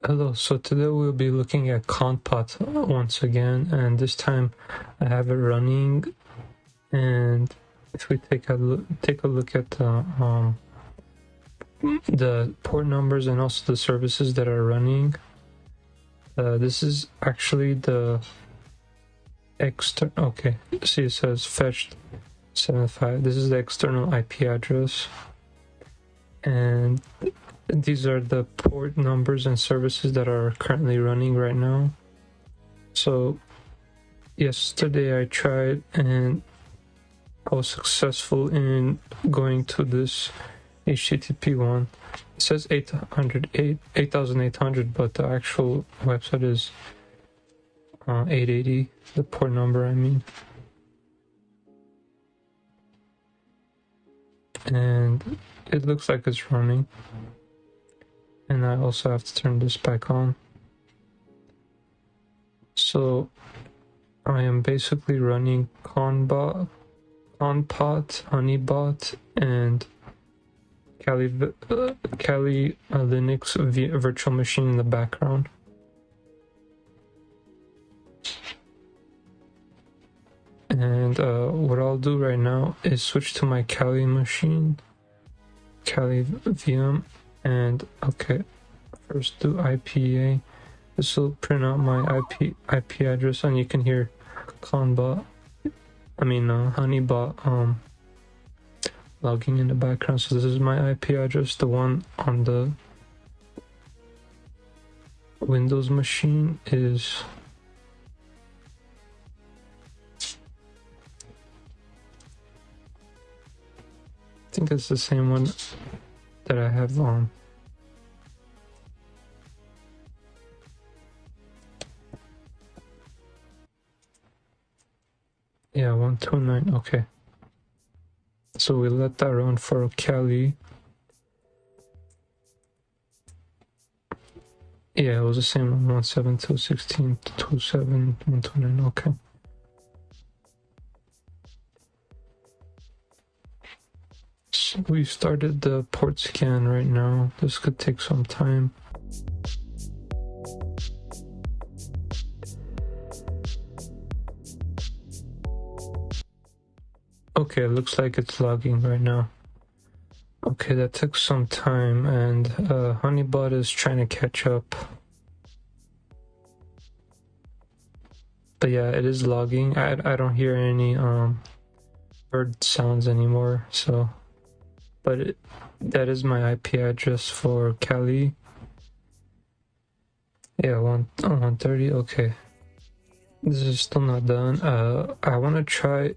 Hello, so today we'll be looking at Conpot once again, and this time I have it running. And if we take a look at the port numbers and also the services that are running, this is actually the external. Okay, see, it says fetched 75. This is the external IP address, and these are the port numbers and services that are currently running right now. So yesterday I tried and I was successful in going to this HTTP one. It says 8,800, but the actual website is 880, the port number I mean. And it looks like it's running. And I also have to turn this back on. So I am basically running Conpot, HoneyBOT, and Kali Linux virtual machine in the background. And what I'll do right now is switch to my Kali machine, Kali VM, and okay, first do IPA. This will print out my IP address, and you can hear honeyBOT logging in the background. So this is my IP address. The one on the Windows machine is I think it's the same one that I have on. Yeah, 129, okay. So we let that run for Kali. Yeah, it was the same one, 172.16.27.129, okay. So we started the port scan right now. This could take some time. Okay, it looks like it's logging right now. Okay, that took some time, and HoneyBOT is trying to catch up. But yeah, it is logging. I don't hear any bird sounds anymore, so... But that is my IP address for Kali. Yeah, 130, okay. This is still not done. I want to try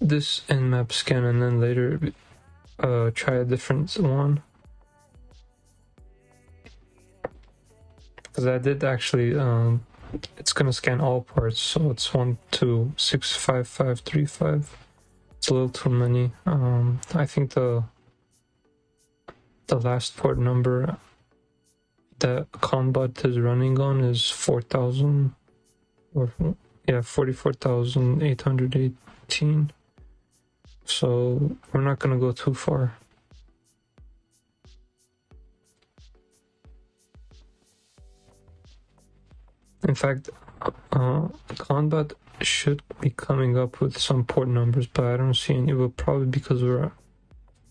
this nmap scan and then later try a different one. Because I did actually, it's going to scan all ports, so it's 1265535. It's a little too many. I think the last port number that Conpot is running on is 4,000 or yeah, 44,818. So we're not gonna go too far. In fact, Conpot should be coming up with some port numbers, but I don't see any. Well, probably because we're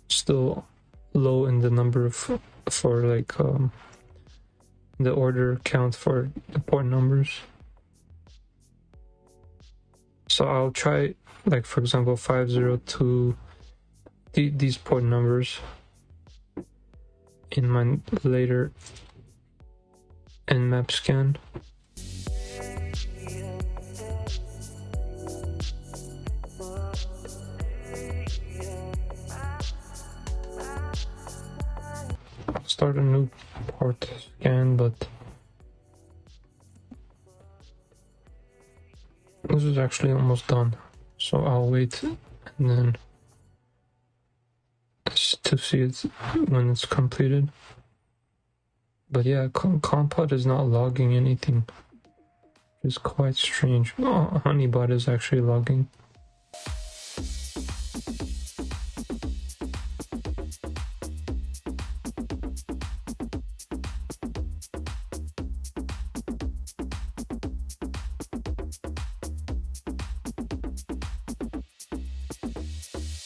still low in the number of the order count for the port numbers. So I'll try, like, for example, 502 these port numbers in my later nmap scan. I'll start a new port scan, but this is actually almost done, so I'll wait and then to see it when it's completed. But yeah, Conpot is not logging anything. It's quite strange. Oh, HoneyBOT is actually logging.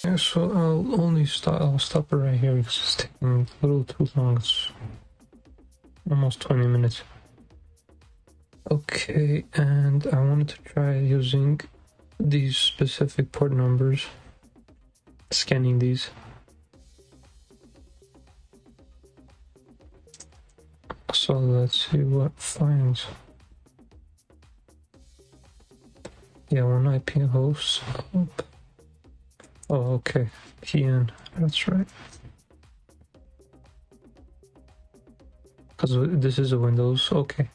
Yeah, so I'll stop it right here because it's taking a little too long. It's almost 20 minutes. Okay, and I wanted to try using these specific port numbers, scanning these. So let's see what finds. Yeah, one IP host. Oh, okay. PN, that's right. Because this is a Windows, okay.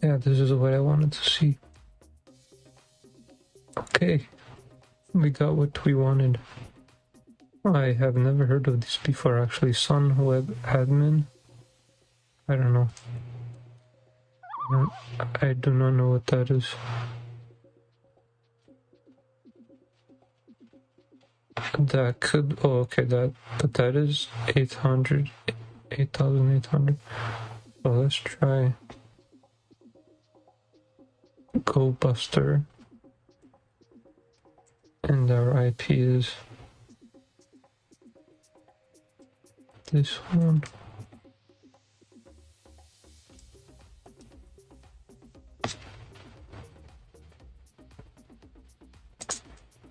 Yeah, this is what I wanted to see. Okay, we got what we wanted. I have never heard of this before, actually. Sun Web Admin. I don't know. I do not know what that is. That could, oh, okay, but that is 8,800. So let's try Go Buster. And our IP is this one.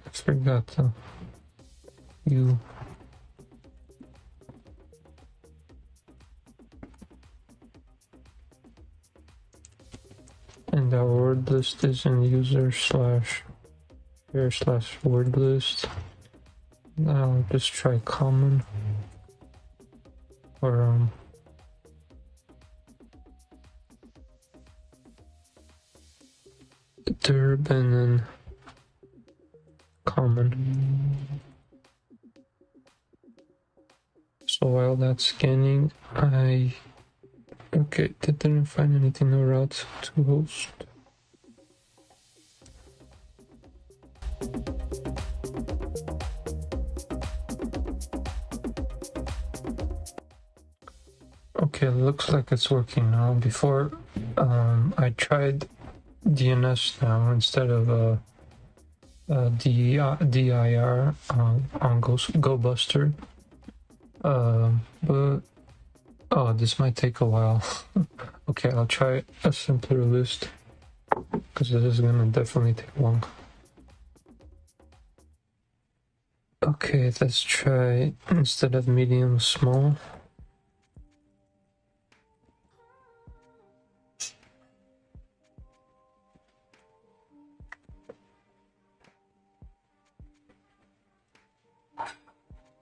I forgot the U. And our word list is in user/word list. Now I'll just try common or derb and then common. So while that's scanning, okay, didn't find anything, no routes to host. Okay, looks like it's working now. Before, I tried DNS now instead of DIR on GoBuster. But oh, this might take a while. Okay, I'll try a simpler list because this is gonna definitely take long. Okay, let's try instead of medium, small.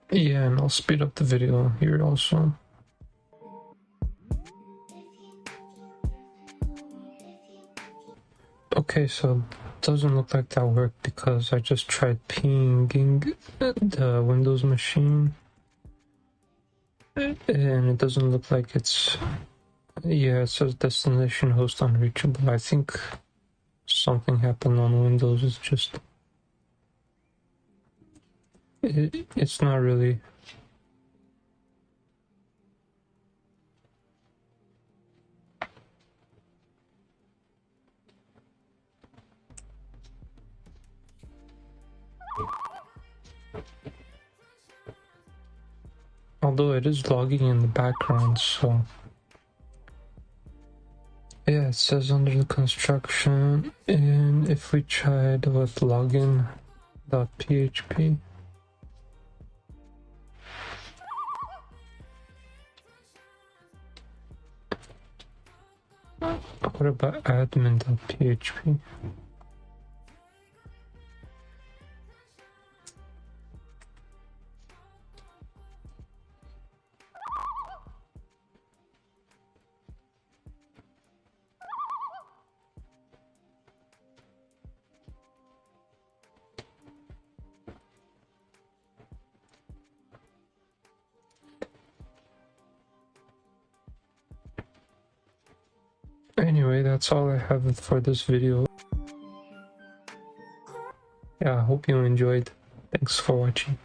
Yeah, and I'll speed up the video here also. Okay, so it doesn't look like that worked because I just tried pinging the Windows machine and it doesn't look like it's, yeah, it says destination host unreachable. I think something happened on Windows. It's just it's not really. Although it is logging in the background, so yeah, it says under the construction. And if we tried with login.php, what about admin.php? Anyway, that's all I have for this video. Yeah, I hope you enjoyed. Thanks for watching.